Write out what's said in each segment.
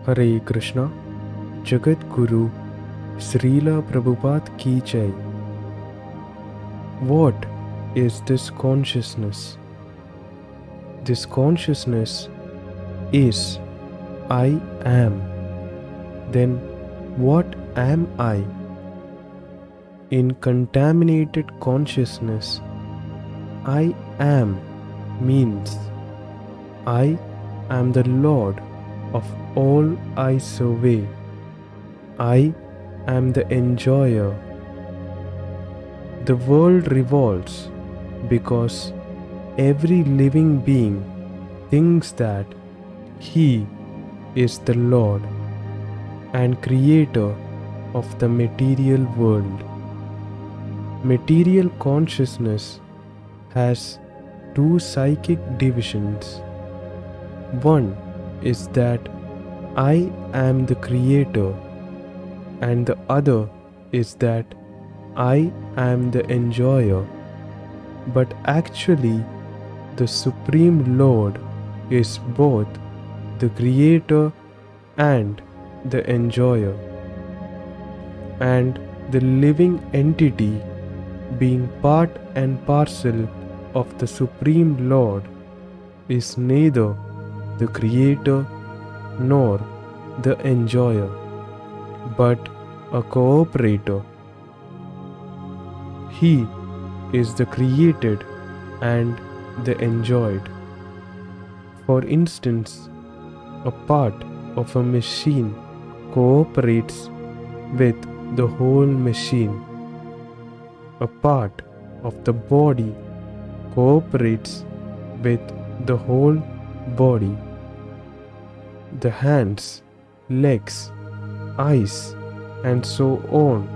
Hare Krishna. Jagat Guru Srila Prabhupada ki jai. What is this consciousness? This consciousness is I am. Then what am I? In contaminated consciousness, I am means I am the Lord of all I survey. I am the enjoyer. The world revolves because every living being thinks that he is the Lord and creator of the material world. Material consciousness has two psychic divisions. One is that I am the creator, and the other is that I am the enjoyer. But actually, the Supreme Lord is both the creator and the enjoyer. And the living entity, being part and parcel of the Supreme Lord, is neither the creator nor the enjoyer, but a cooperator. He is the created and the enjoyed. For instance, a part of a machine cooperates with the whole machine. A part of the body cooperates with the whole body. The hands, legs, eyes, and so on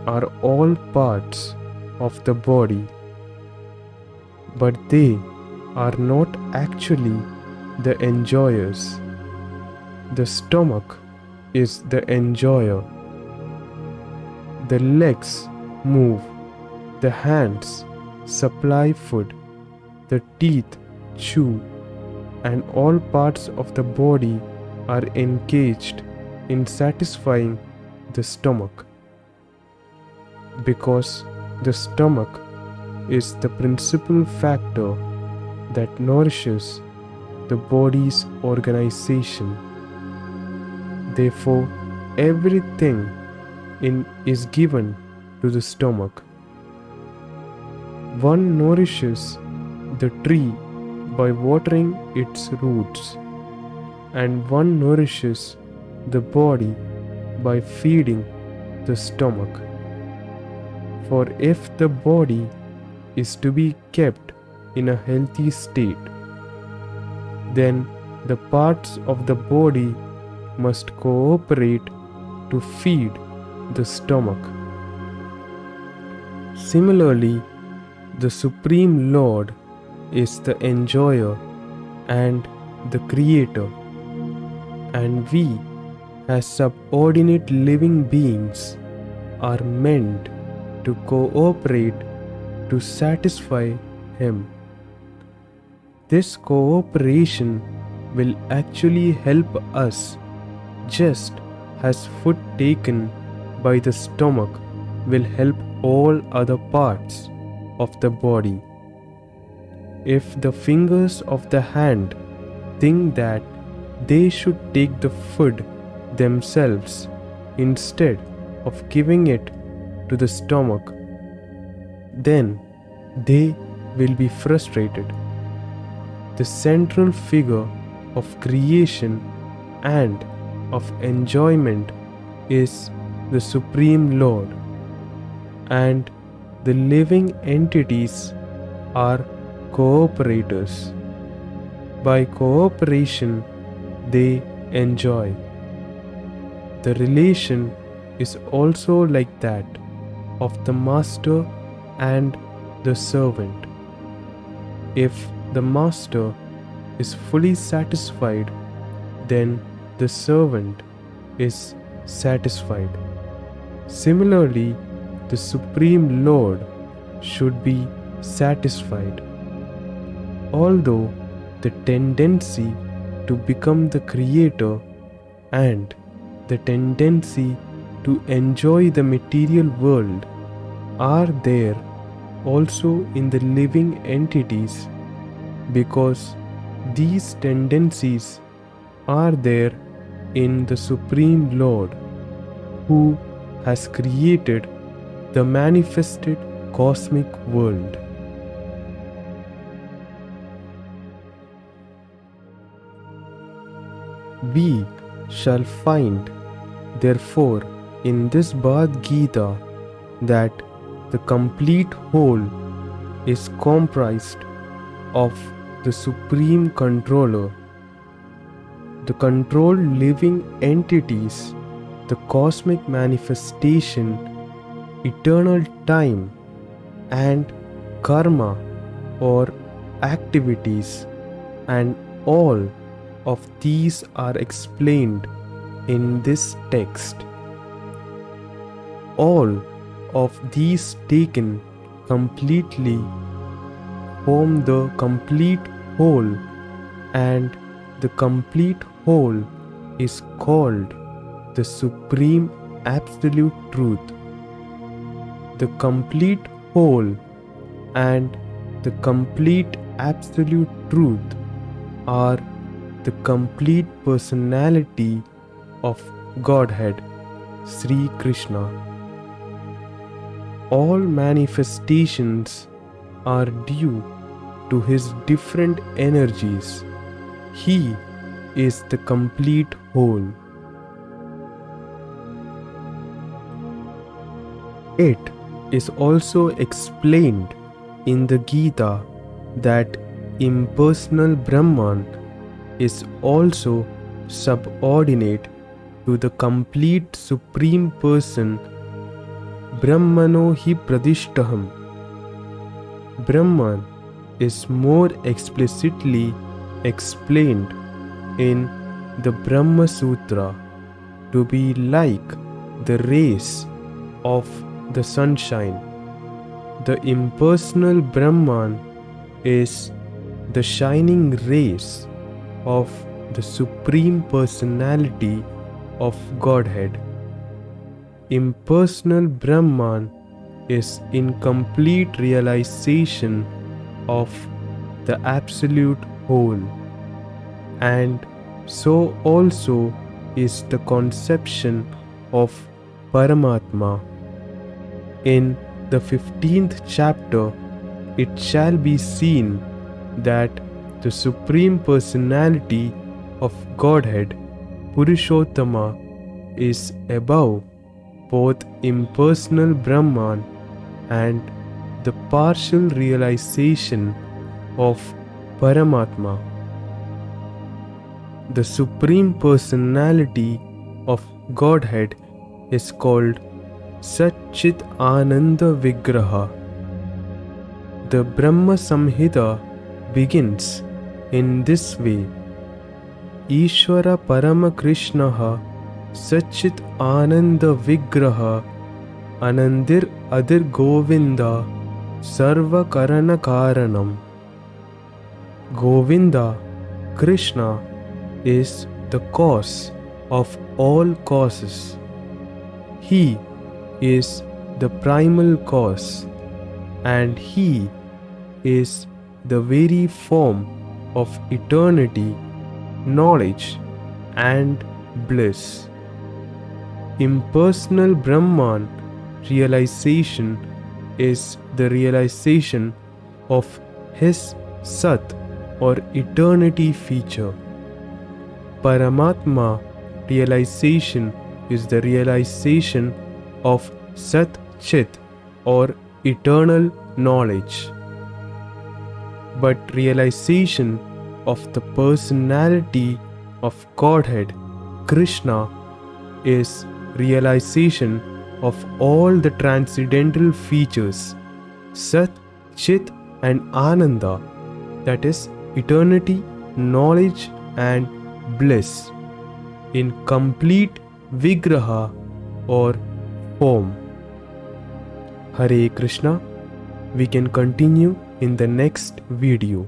are all parts of the body, but they are not actually the enjoyers. The stomach is the enjoyer. The legs move, the hands supply food, the teeth chew, and all parts of the body are engaged in satisfying the stomach. Because the stomach is the principal factor that nourishes the body's organization. Therefore, everything is given to the stomach. One nourishes the tree by watering its roots, and one nourishes the body by feeding the stomach. For if the body is to be kept in a healthy state, then the parts of the body must cooperate to feed the stomach. Similarly, the Supreme Lord is the enjoyer and the creator, and we, as subordinate living beings, are meant to cooperate to satisfy Him. This cooperation will actually help us, just as food taken by the stomach will help all other parts of the body. If the fingers of the hand think that they should take the food themselves instead of giving it to the stomach, then they will be frustrated. The central figure of creation and of enjoyment is the Supreme Lord, and the living entities are cooperators. By cooperation, they enjoy. The relation is also like that of the master and the servant. If the master is fully satisfied, then the servant is satisfied. Similarly, the Supreme Lord should be satisfied. Although the tendency to become the creator and the tendency to enjoy the material world are there also in the living entities, because these tendencies are there in the Supreme Lord, who has created the manifested cosmic world. We shall find, therefore, in this Bhagavad Gita that the complete whole is comprised of the Supreme Controller, the controlled living entities, the cosmic manifestation, eternal time, and karma or activities, and all of these are explained in this text. All of these taken completely form the complete whole, and the complete whole is called the Supreme Absolute Truth. The complete whole and the complete Absolute Truth are the complete personality of Godhead, Sri Krishna. All manifestations are due to his different energies. He is the complete whole. It is also explained in the Gita that impersonal Brahman is also subordinate to the complete Supreme Person, Brahmano hi pradishtaham. Brahman is more explicitly explained in the Brahma Sutra to be like the rays of the sunshine. The impersonal Brahman is the shining rays of the Supreme Personality of Godhead. Impersonal Brahman is in complete realization of the Absolute Whole, and so also is the conception of Paramatma. In the 15th chapter, it shall be seen that the Supreme Personality of Godhead, Purushottama, is above both impersonal Brahman and the partial realization of Paramatma. The Supreme Personality of Godhead is called Sat Chit Ananda Vigraha. The Brahma Samhita begins in this way: Ishvara Parama Krishnaha Sachit Ananda Vigraha Anandir Adir Govinda Sarva Karana Karanam. Govinda, Krishna, is the cause of all causes. He is the primal cause, and he is the very form of eternity, knowledge, and bliss. Impersonal Brahman realization is the realization of his Sat or eternity feature. Paramatma realization is the realization of Sat Chit or eternal knowledge. But realization of the personality of Godhead, Krishna, is realization of all the transcendental features, Sat, Chit, and Ananda, that is, eternity, knowledge, and bliss, in complete Vigraha or form. Hare Krishna. We can continue in the next video.